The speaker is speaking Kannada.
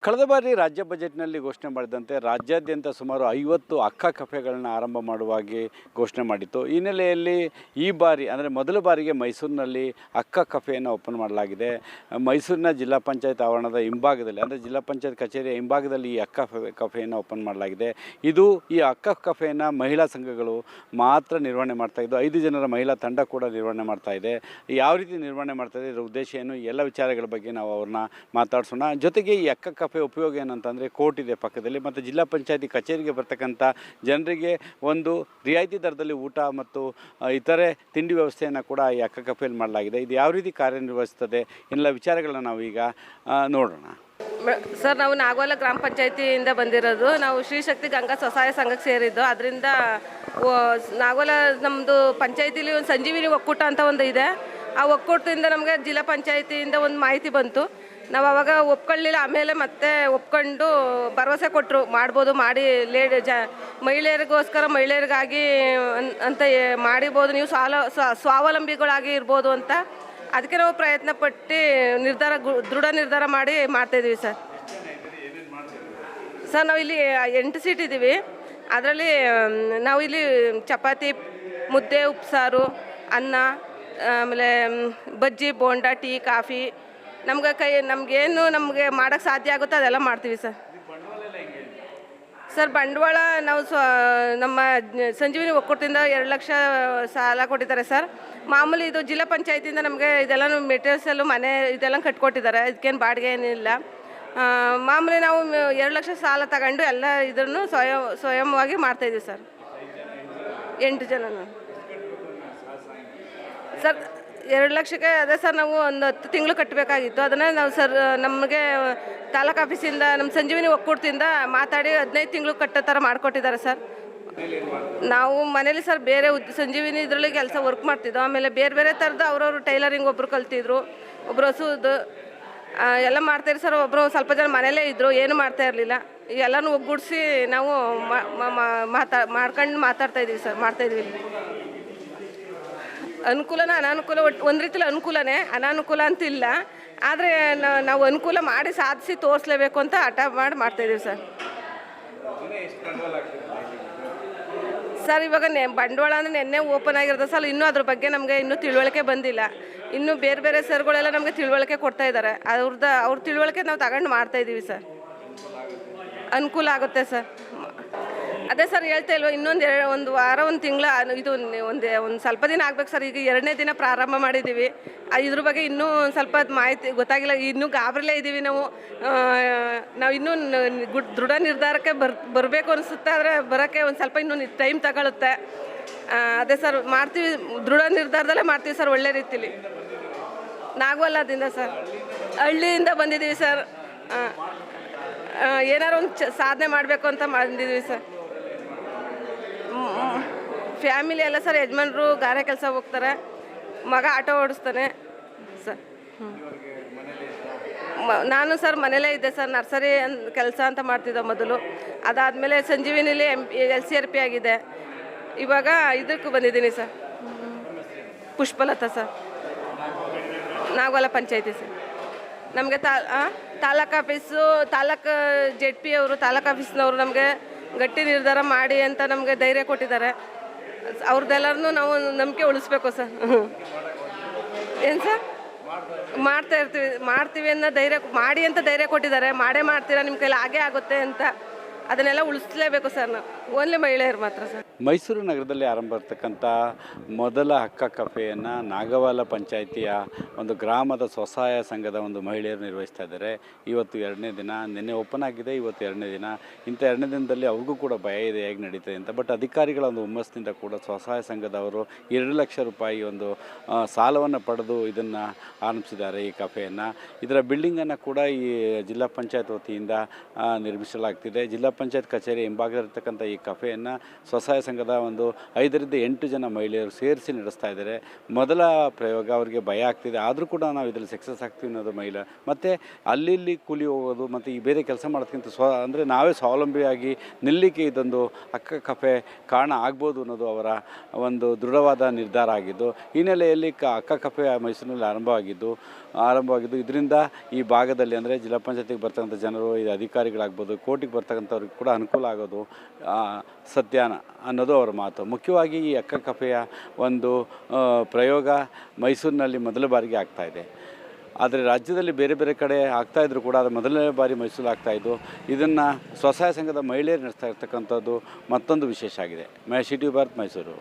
ಕಳೆದ ಬಾರಿ ರಾಜ್ಯ ಬಜೆಟ್ನಲ್ಲಿ ಘೋಷಣೆ ಮಾಡಿದಂತೆ ರಾಜ್ಯಾದ್ಯಂತ ಸುಮಾರು 50 ಅಕ್ಕ ಕಫೆಗಳನ್ನು ಆರಂಭ ಮಾಡುವಾಗಿ ಘೋಷಣೆ ಮಾಡಿತ್ತು. ಈ ಹಿನ್ನೆಲೆಯಲ್ಲಿ ಈ ಬಾರಿ ಅಂದರೆ ಮೊದಲ ಬಾರಿಗೆ ಮೈಸೂರಿನಲ್ಲಿ ಅಕ್ಕ ಕಫೆಯನ್ನು ಓಪನ್ ಮಾಡಲಾಗಿದೆ. ಮೈಸೂರಿನ ಜಿಲ್ಲಾ ಪಂಚಾಯತ್ ಆವರಣದ ಹಿಂಭಾಗದಲ್ಲಿ ಅಂದರೆ ಜಿಲ್ಲಾ ಪಂಚಾಯತ್ ಕಚೇರಿಯ ಹಿಂಭಾಗದಲ್ಲಿ ಈ ಅಕ್ಕ ಕಫೆಯನ್ನು ಓಪನ್ ಮಾಡಲಾಗಿದೆ. ಇದು ಈ ಅಕ್ಕ ಕಫೆಯನ್ನು ಮಹಿಳಾ ಸಂಘಗಳು ಮಾತ್ರ ನಿರ್ವಹಣೆ ಮಾಡ್ತಾಯಿದ್ದು. 5 ಜನರ ಮಹಿಳಾ ತಂಡ ಕೂಡ ನಿರ್ವಹಣೆ ಮಾಡ್ತಾಯಿದೆ. ಯಾವ ರೀತಿ ನಿರ್ವಹಣೆ ಮಾಡ್ತಾಯಿದೆ, ಇದರ ಉದ್ದೇಶ ಏನು, ಎಲ್ಲ ವಿಚಾರಗಳ ಬಗ್ಗೆ ನಾವು ಅವ್ರನ್ನ ಮಾತಾಡ್ಸೋಣ. ಜೊತೆಗೆ ಈ ಅಕ್ಕ ಕಫೆ ಉಪಯೋಗ ಏನಂತಂದರೆ ಕೋರ್ಟ್ ಇದೆ ಪಕ್ಕದಲ್ಲಿ, ಮತ್ತು ಜಿಲ್ಲಾ ಪಂಚಾಯತಿ ಕಚೇರಿಗೆ ಬರ್ತಕ್ಕಂಥ ಜನರಿಗೆ ಒಂದು ರಿಯಾಯಿತಿ ದರದಲ್ಲಿ ಊಟ ಮತ್ತು ಇತರೆ ತಿಂಡಿ ವ್ಯವಸ್ಥೆಯನ್ನು ಕೂಡ ಈ ಅಕ್ಕ ಕಫೆಯಲ್ಲಿ ಮಾಡಲಾಗಿದೆ. ಇದು ಯಾವ ರೀತಿ ಕಾರ್ಯನಿರ್ವಹಿಸ್ತದೆ ಎಲ್ಲ ವಿಚಾರಗಳನ್ನ ನಾವೀಗ ನೋಡೋಣ. ಸರ್, ನಾವು ನಾಗವಾಲ ಗ್ರಾಮ ಪಂಚಾಯತಿಯಿಂದ ಬಂದಿರೋದು. ನಾವು ಶ್ರೀಶಕ್ತಿ ಗಂಗಾ ಸ್ವಸಹಾಯ ಸಂಘಕ್ಕೆ ಸೇರಿದ್ದು. ಅದರಿಂದ ನಾಗವಾಲ ನಮ್ಮದು ಪಂಚಾಯತಿಲಿ ಒಂದು ಸಂಜೀವಿನಿ ಒಕ್ಕೂಟ ಅಂತ ಒಂದು ಇದೆ. ಆ ಒಕ್ಕೂಟದಿಂದ ನಮಗೆ ಜಿಲ್ಲಾ ಪಂಚಾಯತಿಯಿಂದ ಒಂದು ಮಾಹಿತಿ ಬಂತು. ನಾವು ಅವಾಗ ಒಪ್ಕೊಳ್ಳಿಲ್ಲ. ಆಮೇಲೆ ಮತ್ತೆ ಒಪ್ಕೊಂಡು ಭರವಸೆ ಕೊಟ್ಟರು, ಮಾಡ್ಬೋದು, ಮಾಡಿ ಮಹಿಳೆಯರಿಗೋಸ್ಕರ ಮಹಿಳೆಯರಿಗಾಗಿ ಅಂತ ಮಾಡಿಬೋದು, ನೀವು ಸ್ವಾವಲಂಬಿಗಳಾಗಿ ಇರ್ಬೋದು ಅಂತ. ಅದಕ್ಕೆ ನಾವು ಪ್ರಯತ್ನ ಪಟ್ಟು ದೃಢ ನಿರ್ಧಾರ ಮಾಡಿ ಮಾಡ್ತಾಯಿದ್ದೀವಿ ಸರ್. ನಾವಿಲ್ಲಿ 8 ಸೀಟ್ ಇದ್ದೀವಿ. ಅದರಲ್ಲಿ ನಾವಿಲ್ಲಿ ಚಪಾತಿ, ಮುದ್ದೆ, ಉಪ್ಸಾರು, ಅನ್ನ, ಆಮೇಲೆ ಬಜ್ಜಿ, ಬೋಂಡ, ಟೀ, ಕಾಫಿ, ನಮಗೇನು ಮಾಡೋಕ್ಕೆ ಸಾಧ್ಯ ಆಗುತ್ತೋ ಅದೆಲ್ಲ ಮಾಡ್ತೀವಿ ಸರ್. ಬಂಡವಾಳ ನಾವು ನಮ್ಮ ಸಂಜೀವಿನಿ ಒಕ್ಕೂಟದಿಂದ 2 ಲಕ್ಷ ಸಾಲ ಕೊಟ್ಟಿದ್ದಾರೆ ಸರ್. ಮಾಮೂಲಿ ಇದು ಜಿಲ್ಲಾ ಪಂಚಾಯತಿಯಿಂದ ನಮಗೆ ಇದೆಲ್ಲ ಮೆಟೀರಿಯಲ್ಸೆಲ್ಲೂ ಮನೆ ಇದೆಲ್ಲ ಕಟ್ಕೊಟ್ಟಿದ್ದಾರೆ. ಇದಕ್ಕೇನು ಬಾಡಿಗೆ ಏನಿಲ್ಲ. ಮಾಮೂಲಿ ನಾವು 2 ಲಕ್ಷ ಸಾಲ ತಗೊಂಡು ಎಲ್ಲ ಇದನ್ನು ಸ್ವಯಂವಾಗಿ ಮಾಡ್ತಾಯಿದ್ದೀವಿ ಸರ್. 8 ಜನ ಸರ್. 2 ಲಕ್ಷಕ್ಕೆ ಅದೇ ಸರ್, ನಾವು ಒಂದು 10 ತಿಂಗಳು ಕಟ್ಟಬೇಕಾಗಿತ್ತು. ಅದನ್ನು ನಾವು ಸರ್ ನಮಗೆ ತಾಲೂಕು ಆಫೀಸಿಂದ ನಮ್ಮ ಸಂಜೀವಿನಿ ಒಕ್ಕೂಟದಿಂದ ಮಾತಾಡಿ 15 ತಿಂಗಳು ಕಟ್ಟೋ ಥರ ಮಾಡಿಕೊಟ್ಟಿದ್ದಾರೆ ಸರ್. ನಾವು ಮನೇಲಿ ಸರ್ ಬೇರೆ ಸಂಜೀವಿನಿ ಇದರಲ್ಲಿ ಕೆಲಸ ವರ್ಕ್ ಮಾಡ್ತಿದ್ದೋ. ಆಮೇಲೆ ಬೇರೆ ಬೇರೆ ಥರದ್ದು ಅವ್ರವರು ಟೈಲರಿಂಗ್ ಒಬ್ಬರು ಕಲ್ತಿದ್ರು, ಒಬ್ಬರು ಹಸುದು ಎಲ್ಲ ಮಾಡ್ತಾಯಿದ್ರು ಸರ್. ಒಬ್ಬರು ಸ್ವಲ್ಪ ಜನ ಮನೇಲೇ ಇದ್ದರು, ಏನು ಮಾಡ್ತಾ ಇರಲಿಲ್ಲ. ಎಲ್ಲನೂ ಒಗ್ಗೂಡಿಸಿ ನಾವು ಮಾತಾಡ್ತಾಯಿದ್ದೀವಿ ಸರ್, ಮಾಡ್ತಾಯಿದ್ವಿ. ಅನುಕೂಲನ ಅನಾನುಕೂಲ, ಒಂದು ರೀತಿಲಿ ಅನುಕೂಲನೇ, ಅನಾನುಕೂಲ ಅಂತಿಲ್ಲ. ಆದರೆ ನಾವು ಅನುಕೂಲ ಮಾಡಿ ಸಾಧಿಸಿ ತೋರಿಸ್ಲೇಬೇಕು ಅಂತ ಹಠ ಮಾಡ್ತಾಯಿದ್ದೀವಿ ಸರ್. ಇವಾಗ ಬಂಡವಾಳ ಅಂದರೆ ನೆನ್ನೆ ಓಪನ್ ಆಗಿರೋದು ಸರ್. ಇನ್ನೂ ಅದ್ರ ಬಗ್ಗೆ ನಮಗೆ ಇನ್ನೂ ತಿಳುವಳಿಕೆ ಬಂದಿಲ್ಲ. ಇನ್ನೂ ಬೇರೆ ಬೇರೆ ಸರ್ಗಳೆಲ್ಲ ನಮಗೆ ತಿಳುವಳಿಕೆ ಕೊಡ್ತಾ ಇದ್ದಾರೆ. ಅವ್ರ ತಿಳುವಳಿಕೆ ನಾವು ತಗೊಂಡು ಮಾಡ್ತಾಯಿದ್ದೀವಿ ಸರ್. ಅನುಕೂಲ ಆಗುತ್ತೆ ಸರ್. ಅದೇ ಸರ್ ಹೇಳ್ತಾ ಇಲ್ವ, ಒಂದು ವಾರ, ಒಂದು ತಿಂಗಳ, ಇದು ಒಂದು ಸ್ವಲ್ಪ ದಿನ ಆಗ್ಬೇಕು ಸರ್. ಈಗ 2ನೇ ದಿನ ಪ್ರಾರಂಭ ಮಾಡಿದ್ದೀವಿ. ಇದ್ರ ಬಗ್ಗೆ ಇನ್ನೂ ಸ್ವಲ್ಪ ಮಾಹಿತಿ ಗೊತ್ತಾಗಿಲ್ಲ. ಇನ್ನೂ ಗಾಬರಿಲೇ ಇದ್ದೀವಿ ನಾವು. ಇನ್ನೂ ದೃಢ ನಿರ್ಧಾರಕ್ಕೆ ಬರಬೇಕು ಅನಿಸುತ್ತೆ. ಆದರೆ ಬರೋಕ್ಕೆ ಒಂದು ಸ್ವಲ್ಪ ಇನ್ನೂ ಟೈಮ್ ತಗೊಳುತ್ತೆ. ಅದೇ ಸರ್, ಮಾಡ್ತೀವಿ, ದೃಢ ನಿರ್ಧಾರದಲ್ಲೇ ಮಾಡ್ತೀವಿ ಸರ್. ಒಳ್ಳೆ ರೀತಿಲಿ ನಾಗವಾಲದಿಂದ ಸರ್, ಹಳ್ಳಿಯಿಂದ ಬಂದಿದ್ದೀವಿ ಸರ್. ಏನಾರು ಒಂದು ಸಾಧನೆ ಮಾಡಬೇಕು ಅಂತ ಬಂದಿದ್ದೀವಿ ಸರ್. ಫ್ಯಾಮಿಲಿ ಎಲ್ಲ ಸರ್, ಯಜಮಾನ್ರು ಗಾರೆ ಕೆಲಸ ಹೋಗ್ತಾರೆ, ಮಗ ಆಟೋ ಓಡಿಸ್ತಾನೆ ಸರ್. ನಾನು ಸರ್ ಮನೇಲೇ ಇದ್ದೆ ಸರ್. ನರ್ಸರಿ ಕೆಲಸ ಅಂತ ಮಾಡ್ತಿದ್ದೆ ಮೊದಲು. ಅದಾದಮೇಲೆ ಸಂಜೀವಿನಿಲಿ LCRP ಆಗಿದೆ. ಇವಾಗ ಇದಕ್ಕೂ ಬಂದಿದ್ದೀನಿ ಸರ್, ಪುಷ್ಪಲತಾ ಸರ್, ನಾಗವಾಲ ಪಂಚಾಯತಿ ಸರ್. ನಮಗೆ ತಾಲೂಕು ಆಫೀಸು, ತಾಲೂಕು ZP ಅವರು, ತಾಲೂಕು ಆಫೀಸ್ನವರು ನಮಗೆ ಗಟ್ಟಿ ನಿರ್ಧಾರ ಮಾಡಿ ಅಂತ ನಮಗೆ ಧೈರ್ಯ ಕೊಟ್ಟಿದ್ದಾರೆ. ಅವ್ರದ್ದೆಲ್ಲರನ್ನೂ ನಾವು ನಂಬಿಕೆ ಉಳಿಸ್ಬೇಕು ಸರ್. ಏನು ಸರ್, ಮಾಡ್ತೀವಿ ಅನ್ನೋ ಧೈರ್ಯ ಮಾಡಿ ಅಂತ ಧೈರ್ಯ ಕೊಟ್ಟಿದ್ದಾರೆ. ಮಾಡೇ ಮಾಡ್ತೀರಾ, ನಿಮ್ಮ ಕೈಲಿ ಹಾಗೇ ಆಗುತ್ತೆ ಅಂತ. ಅದನ್ನೆಲ್ಲ ಉಳಿಸಲೇಬೇಕು ಸರ್. ನಾವು ಓನ್ಲಿ ಮಹಿಳೆಯರು ಮಾತ್ರ ಸರ್. ಮೈಸೂರು ನಗರದಲ್ಲಿ ಆರಂಭ ಇರ್ತಕ್ಕಂಥ ಮೊದಲ ಅಕ್ಕ ಕಫೆಯನ್ನು ನಾಗವಾಲ ಪಂಚಾಯಿತಿಯ ಒಂದು ಗ್ರಾಮದ ಸ್ವಸಹಾಯ ಸಂಘದ ಒಂದು ಮಹಿಳೆಯರು ನಿರ್ವಹಿಸ್ತಾ ಇದ್ದಾರೆ. ಇವತ್ತು 2ನೇ ದಿನ. ನಿನ್ನೆ ಓಪನ್ ಆಗಿದೆ, ಇವತ್ತು 2ನೇ ದಿನ. ಇಂಥ 2ನೇ ದಿನದಲ್ಲಿ ಅವ್ರಿಗೂ ಕೂಡ ಭಯ ಇದೆ ಹೇಗೆ ನಡೀತದೆ ಅಂತ. ಬಟ್ ಅಧಿಕಾರಿಗಳ ಒಂದು ಹುಮ್ಮಸ್ಸಿನಿಂದ ಕೂಡ ಸ್ವಸಹಾಯ ಸಂಘದವರು 2 ಲಕ್ಷ ರೂಪಾಯಿ ಒಂದು ಸಾಲವನ್ನು ಪಡೆದು ಇದನ್ನು ಆರಂಭಿಸಿದ್ದಾರೆ ಈ ಕಫೆಯನ್ನು. ಇದರ ಬಿಲ್ಡಿಂಗನ್ನು ಕೂಡ ಈ ಜಿಲ್ಲಾ ಪಂಚಾಯತ್ ವತಿಯಿಂದ ನಿರ್ಮಿಸಲಾಗ್ತಿದೆ. ಜಿಲ್ಲಾ ಪಂಚಾಯತ್ ಕಚೇರಿ ಹಿಂಭಾಗದಲ್ಲಿರ್ತಕ್ಕಂಥ ಈ ಕಫೆಯನ್ನು ಸ್ವಸಹಾಯ ಸಂಘದ ಒಂದು 5ರಿಂದ 8 ಜನ ಮಹಿಳೆಯರು ಸೇರಿಸಿ ನಡೆಸ್ತಾ ಇದ್ದಾರೆ. ಮೊದಲ ಪ್ರಯೋಗ ಅವರಿಗೆ ಭಯ ಆಗ್ತಿದೆ, ಆದರೂ ಕೂಡ ನಾವು ಇದರಲ್ಲಿ ಸಕ್ಸಸ್ ಆಗ್ತೀವಿ ಅನ್ನೋದು ಮಹಿಳೆ. ಮತ್ತು ಅಲ್ಲಿ ಕೂಲಿ ಹೋಗೋದು ಮತ್ತು ಈ ಬೇರೆ ಕೆಲಸ ಮಾಡೋದಕ್ಕಿಂತ ಅಂದರೆ ನಾವೇ ಸ್ವಾವಲಂಬಿಯಾಗಿ ನಿಲ್ಲಲಿಕ್ಕೆ ಇದೊಂದು ಅಕ್ಕ ಕಫೆ ಕಾರಣ ಆಗ್ಬೋದು ಅನ್ನೋದು ಅವರ ಒಂದು ದೃಢವಾದ ನಿರ್ಧಾರ ಆಗಿದ್ದು, ಈ ನೆಲೆಯಲ್ಲಿ ಅಕ್ಕ ಕಫೆ ಮೈಸೂರಿನಲ್ಲಿ ಆರಂಭವಾಗಿದ್ದು ಇದರಿಂದ ಈ ಭಾಗದಲ್ಲಿ ಅಂದರೆ ಜಿಲ್ಲಾ ಪಂಚಾಯತಿಗೆ ಬರ್ತಕ್ಕಂಥ ಜನರು, ಇದು ಅಧಿಕಾರಿಗಳಾಗ್ಬೋದು, ಕೋರ್ಟಿಗೆ ಬರ್ತಕ್ಕಂಥವ್ರಿಗೆ ಕೂಡ ಅನುಕೂಲ ಆಗೋದು ಸತ್ಯ ಅನ್ನೋದು ಅವರ ಮಾತು. ಮುಖ್ಯವಾಗಿ ಈ ಅಕ್ಕ ಕಫೆಯ ಒಂದು ಪ್ರಯೋಗ ಮೈಸೂರಿನಲ್ಲಿ ಮೊದಲ ಬಾರಿಗೆ ಆಗ್ತಾಯಿದೆ. ಆದರೆ ರಾಜ್ಯದಲ್ಲಿ ಬೇರೆ ಬೇರೆ ಕಡೆ ಆಗ್ತಾಯಿದ್ರು ಕೂಡ ಅದು ಮೊದಲನೇ ಬಾರಿ ಮೈಸೂರು ಆಗ್ತಾಯಿದ್ದು. ಇದನ್ನು ಸ್ವಸಹಾಯ ಸಂಘದ ಮಹಿಳೆಯರು ನಡೆಸ್ತಾ ಇರ್ತಕ್ಕಂಥದ್ದು ಮತ್ತೊಂದು ವಿಶೇಷ ಆಗಿದೆ. ಸಿಟಿ ಭಾರತ್, ಮೈಸೂರು.